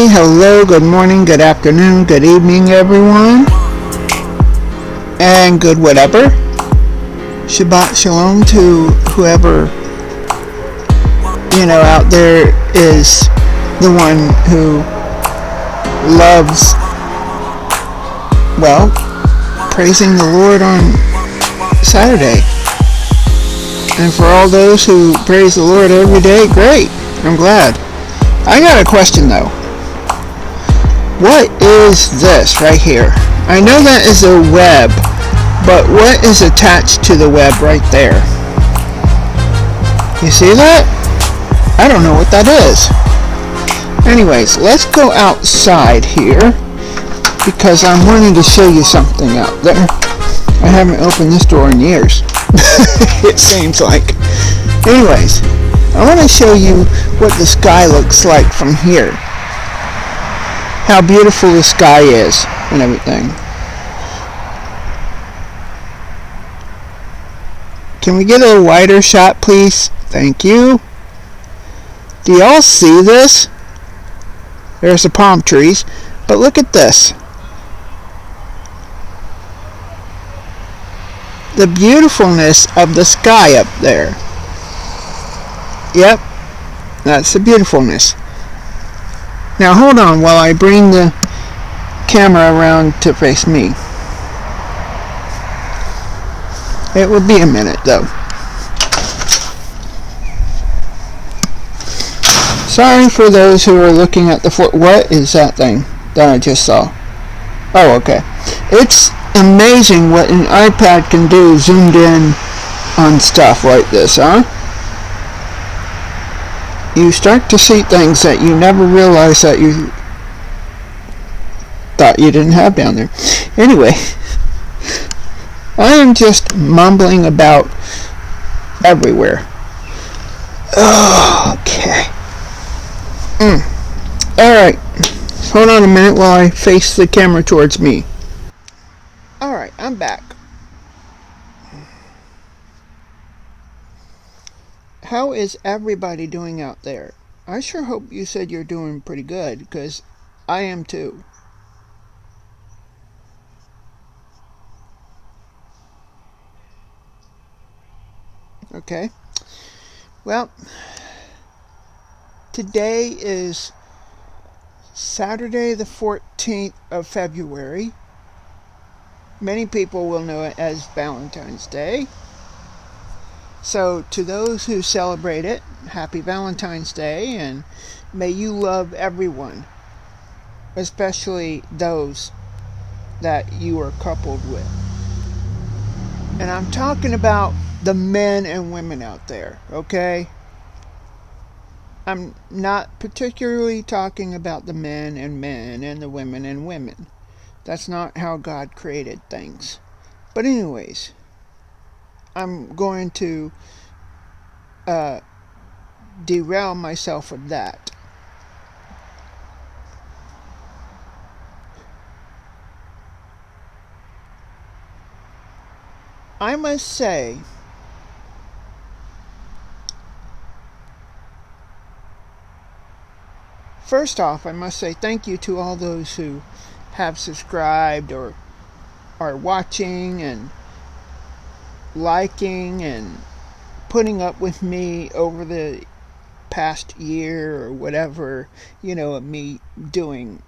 Hey, hello, good morning, good afternoon, good evening, everyone, and good whatever. Shabbat Shalom to whoever, out there is the one who loves, praising the Lord on Saturday. And for all those who praise the Lord every day, great, I'm glad. I got a question though. What is this right here? I know that is a web, but what is attached to the web right there? You see that? I don't know what that is. Anyways, let's go outside here because I'm wanting to show you something out there. I haven't opened this door in years. It seems like. Anyways, I want to show you what the sky looks like from here. How beautiful the sky is and everything. Can we get a wider shot, please? Thank you. Do y'all see this? There's the palm trees, but look at this. The beautifulness of the sky up there. Yep, that's the beautifulness. Now hold on while I bring the camera around to face me. It will be a minute though. Sorry for those who are looking at the floor. What is that thing that I just saw? Oh, okay. It's amazing what an iPad can do zoomed in on stuff like this, huh? You start to see things that you never realized that you thought you didn't have down there. Anyway, I am just mumbling about everywhere. Okay. Alright. Hold on a minute while I face the camera towards me. Alright, I'm back. How is everybody doing out there? I sure hope you said you're doing pretty good, because I am too. Okay. Well, today is Saturday the 14th of February. Many people will know it as Valentine's Day. So to those who celebrate it, happy Valentine's Day, and may you love everyone, especially those that you are coupled with. And I'm talking about the men and women out there, okay? I'm not particularly talking about the men and the women and women. That's not how God created things. But anyways, I'm going to derail myself with that. I must say, first off, I must say thank you to all those who have subscribed or are watching and liking and putting up with me over the past year or whatever, of me doing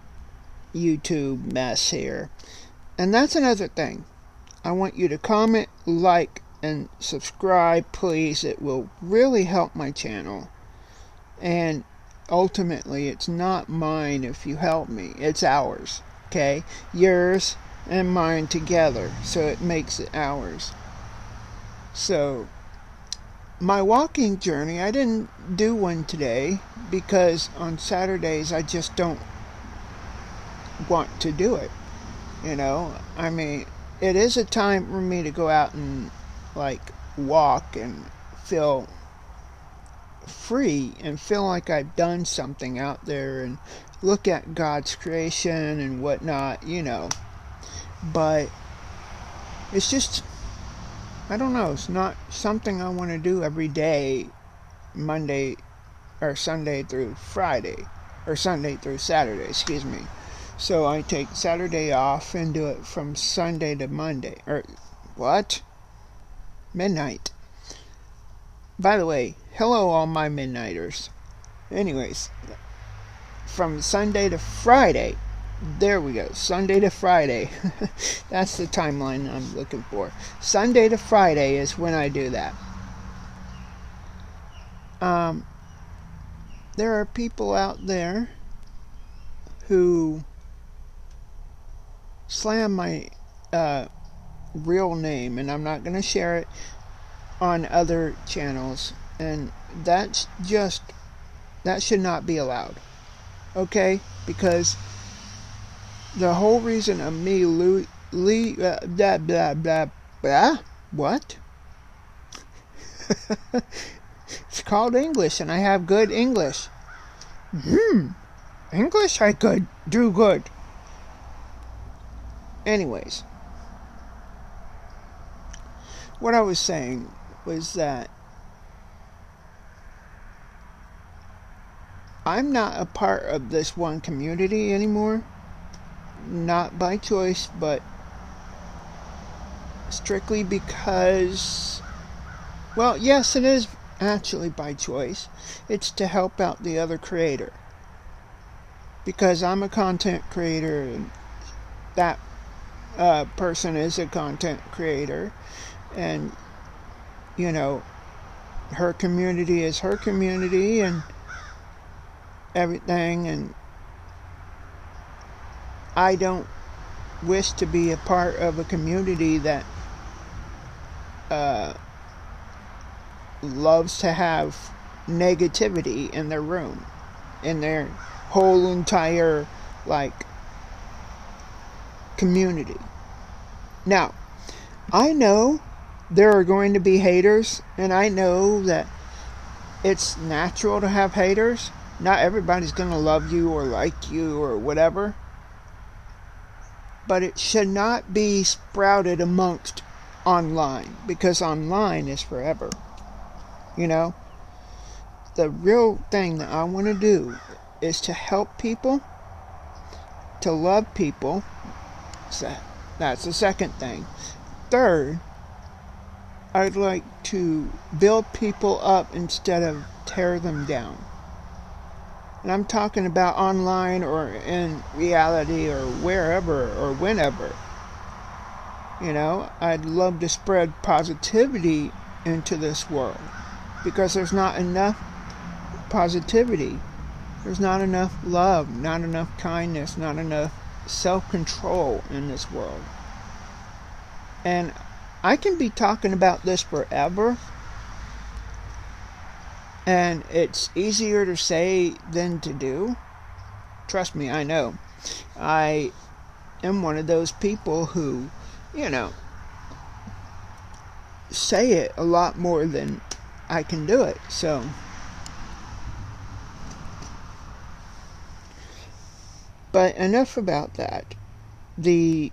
YouTube mess here. And that's another thing. I want you to comment, like, and subscribe, please. It will really help my channel. And ultimately, it's not mine if you help me. It's ours, okay? Yours and mine together. So it makes it ours. So, my walking journey, I didn't do one today because on Saturdays I just don't want to do it. I mean, it is a time for me to go out and walk and feel free and feel like I've done something out there and look at God's creation and whatnot, But it's just, I don't know, it's not something I want to do every day, Monday or Sunday through Friday. or Sunday through Saturday, excuse me. So I take Saturday off and do it from Sunday to Monday. Or, what? Midnight. By the way, hello all my midnighters. Anyways, from Sunday to Friday. There we go. Sunday to Friday. That's the timeline I'm looking for. Sunday to Friday is when I do that. There are people out there who slam my real name, and I'm not going to share it on other channels, and that should not be allowed. Okay? Because the whole reason of me blah blah blah blah, what? It's called English, and I have good English. English I could do good. Anyways, what I was saying was that I'm not a part of this one community anymore. Not by choice, but strictly because, well, yes, it is actually by choice. It's to help out the other creator. Because I'm a content creator, and that person is a content creator, and, you know, her community is her community, and everything, and I don't wish to be a part of a community that loves to have negativity in their room, in their whole entire, like, community. Now, I know there are going to be haters, and I know that it's natural to have haters. Not everybody's going to love you or like you or whatever. But it should not be sprouted amongst online, because online is forever. You know? The real thing that I want to do is to help people, to love people. So that's the second thing. Third, I'd like to build people up instead of tear them down. And I'm talking about online or in reality or wherever or whenever. You know, I'd love to spread positivity into this world, because there's not enough positivity. There's not enough love, not enough kindness, not enough self-control in this world. And I can be talking about this forever, and it's easier to say than to do. Trust me, I know. I am one of those people who, you know, say it a lot more than I can do it. So, but enough about that. The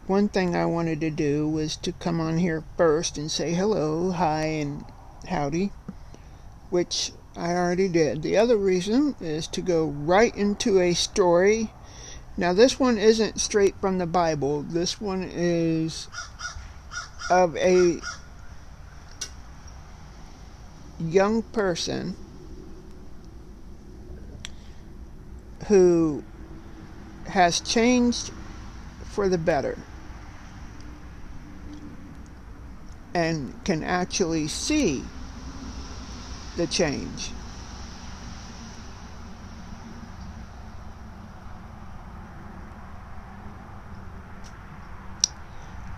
one thing I wanted to do was to come on here first and say hello, hi, and howdy, which I already did. The other reason is to go right into a story. Now, this one isn't straight from the Bible. This one is of a young person who has changed for the better and can actually see the change.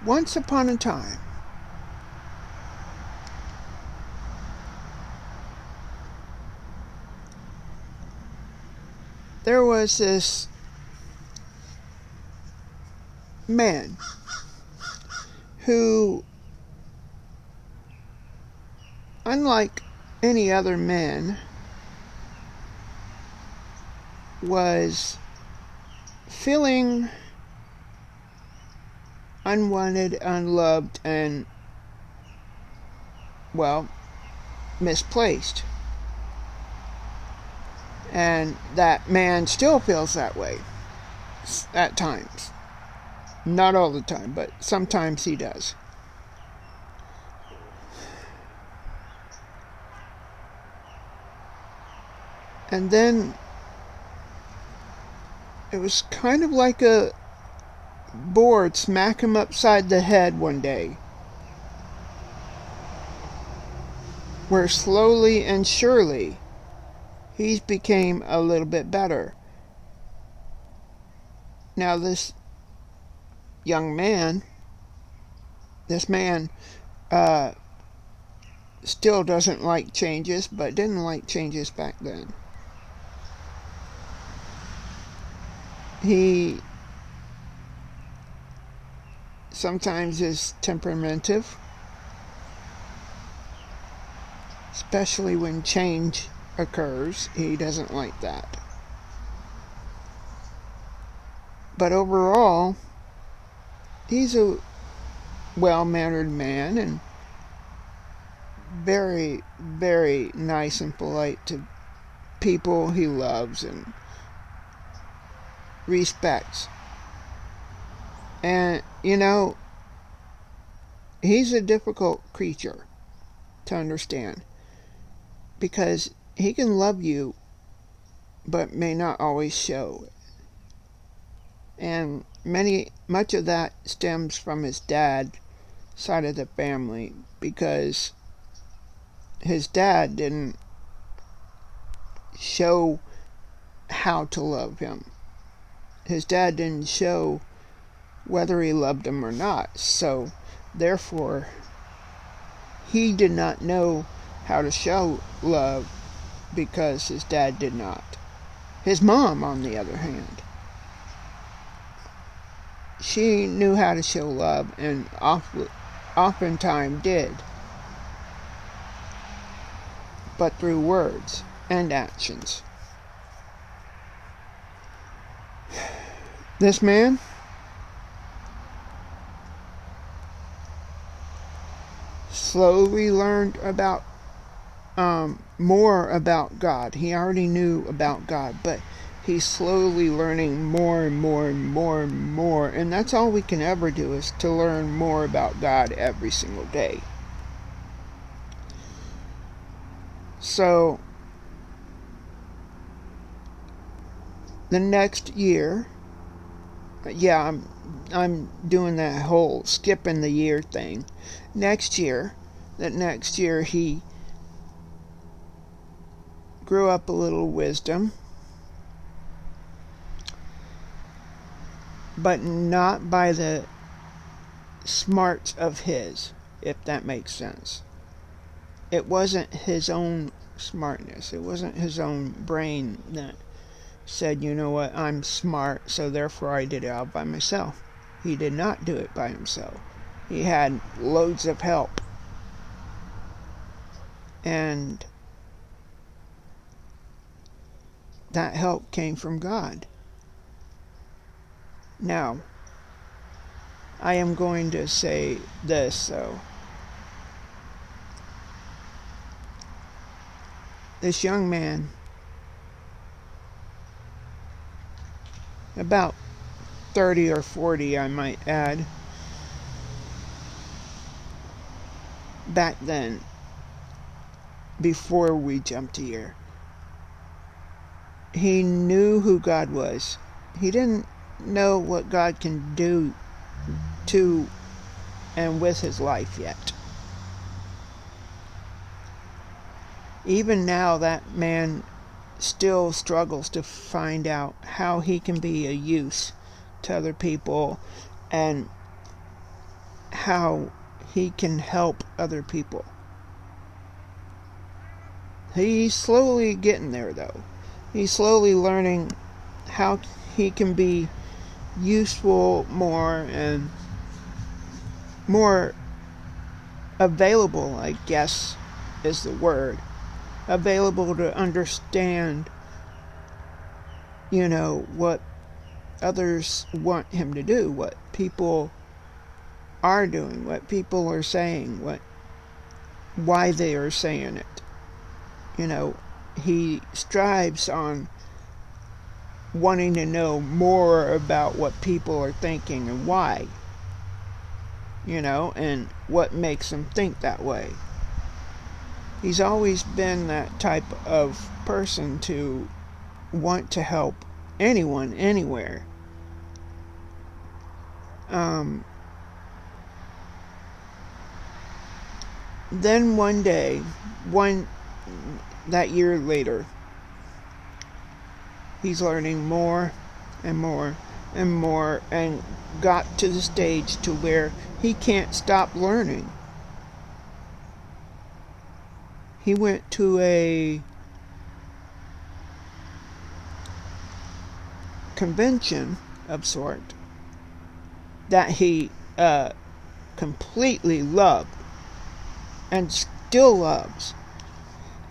Once upon a time, there was this man who, unlike any other man, was feeling unwanted, unloved, and, well, misplaced. And that man still feels that way at times. Not all the time, but sometimes he does. And then it was kind of like a board smack him upside the head one day, where slowly and surely he's became a little bit better. Now this man still doesn't like changes, but didn't like changes back then. He sometimes is temperamental, especially when change occurs. He doesn't like that. But overall, he's a well-mannered man and very, very nice and polite to people he loves and respects. And, he's a difficult creature to understand because he can love you but may not always show it. And much of that stems from his dad side of the family, because his dad didn't show how to love him. His dad didn't show whether he loved him or not. So, therefore, he did not know how to show love because his dad did not. His mom, on the other hand, she knew how to show love and oftentimes did, but through words and actions. This man slowly learned about more about God. He already knew about God, but he's slowly learning more and more and more and more. And that's all we can ever do, is to learn more about God every single day. So, the next year, I'm doing that whole skipping the year thing. Next year he grew up a little wisdom, but not by the smarts of his, if that makes sense. It wasn't his own smartness. It wasn't his own brain that said, you know what, I'm smart, so therefore I did it all by myself. He did not do it by himself. He had loads of help. And that help came from God. Now, I am going to say this, though. This young man, about 30 or 40, I might add, back then, before we jumped here, he knew who God was. He didn't know what God can do to and with his life yet. Even now, that man still struggles to find out how he can be a use to other people and how he can help other people. He's slowly getting there, though. He's slowly learning how he can be useful more and more available, I guess is the word. Available to understand, what others want him to do, what people are doing, what people are saying, why they are saying it. he strives on wanting to know more about what people are thinking and why, and what makes them think that way. He's always been that type of person to want to help anyone, anywhere. Then one day, that year later, he's learning more and more and more, and got to the stage to where he can't stop learning. He went to a convention of sort that he completely loved and still loves,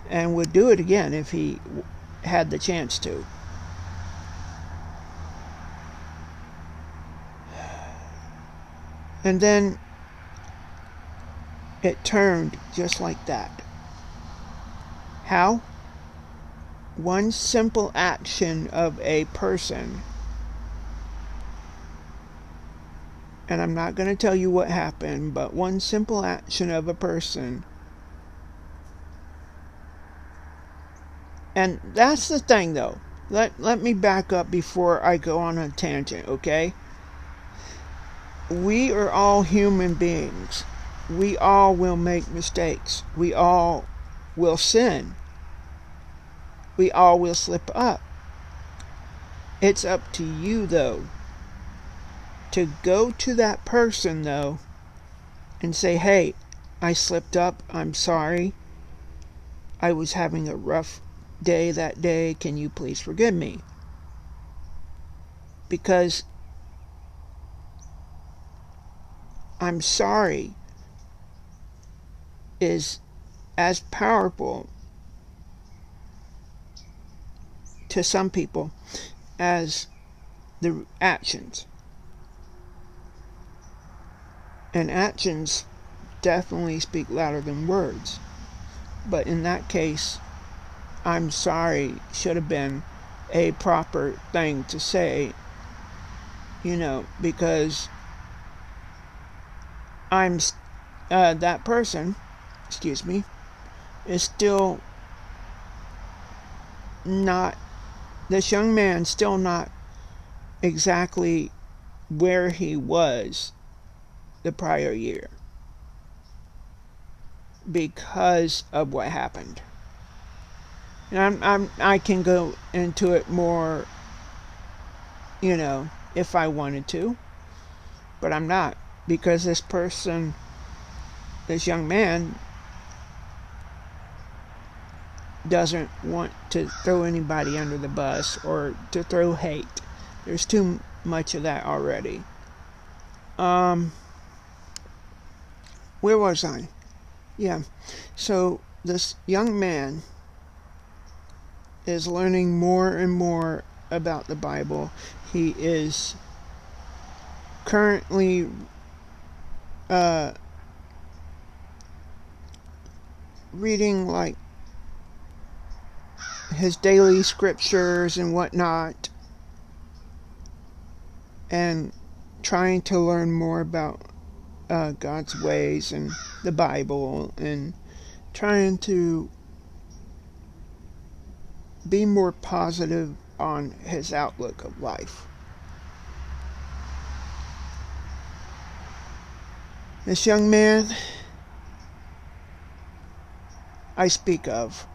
and would do it again if he had the chance to. And then it turned just like that. How? One simple action of a person, and I'm not going to tell you what happened, but one simple action of a person. And that's the thing, though. Let me back up before I go on a tangent, okay? We are all human beings. We all will make mistakes. We all will sin. We all will slip up. It's up to you, though, to go to that person, though, and say, hey, I slipped up. I'm sorry. I was having a rough day that day. Can you please forgive me? Because I'm sorry is as powerful to some people as the actions. And actions definitely speak louder than words. But in that case, I'm sorry should have been a proper thing to say, because that person, is still not, this young man still not exactly where he was the prior year because of what happened. And I can go into it more, if I wanted to, but I'm not, because this young man doesn't want to throw anybody under the bus or to throw hate. There's too much of that already. Where was I? Yeah. So this young man is learning more and more about the Bible. He is currently reading like his daily scriptures and whatnot, and trying to learn more about God's ways and the Bible, and trying to be more positive on his outlook of life. This young man I speak of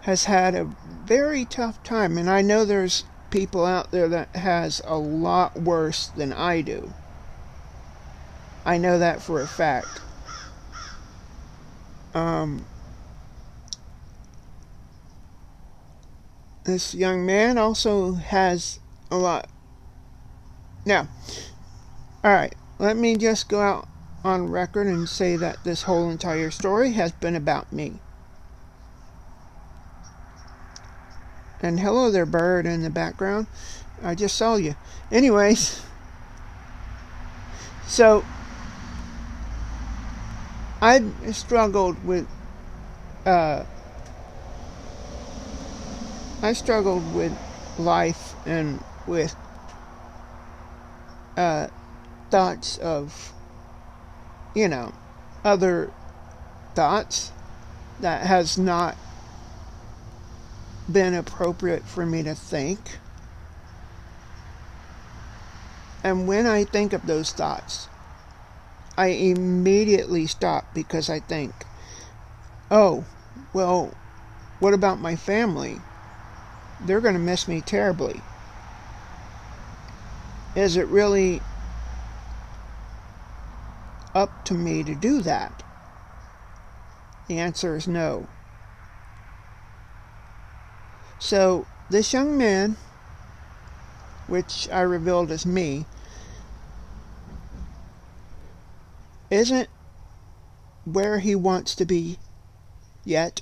has had a very tough time, and I know there's people out there that has a lot worse than I do. I know that for a fact. This young man also has a lot. Now, alright, let me just go out on record and say that this whole entire story has been about me. And hello there, bird in the background. I just saw you. Anyways, so I've struggled with uh, I struggled with life and with uh, thoughts of, you know, other thoughts that has not been appropriate for me to think. And when I think of those thoughts, I immediately stop because I think, oh, well, what about my family? They're going to miss me terribly. Is it really up to me to do that? The answer is no. So, this young man, which I revealed as me, isn't where he wants to be yet,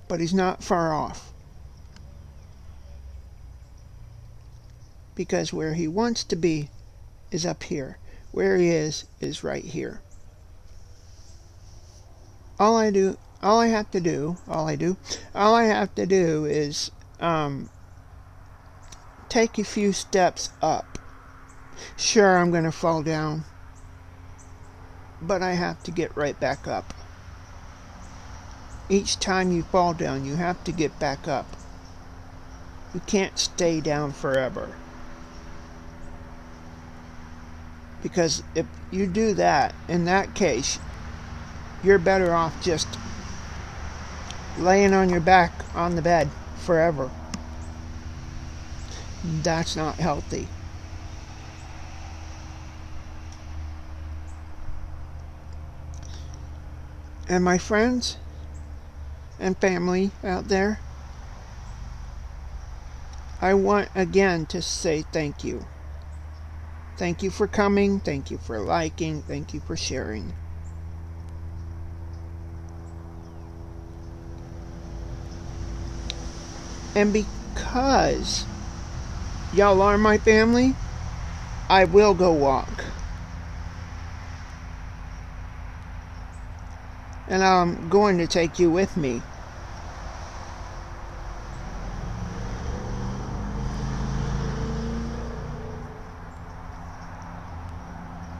but he's not far off. Because where he wants to be is up here. Where he is right here. All I have to do is take a few steps up. Sure, I'm going to fall down, but I have to get right back up. Each time you fall down, you have to get back up. You can't stay down forever. Because if you do that, in that case, you're better off just laying on your back on the bed forever. That's not healthy. And my friends and family out there, I want again to say thank you. Thank you for coming. Thank you for liking. Thank you for sharing. And because y'all are my family, I will go walk. And I'm going to take you with me.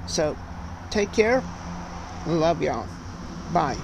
So, take care. Love y'all. Bye.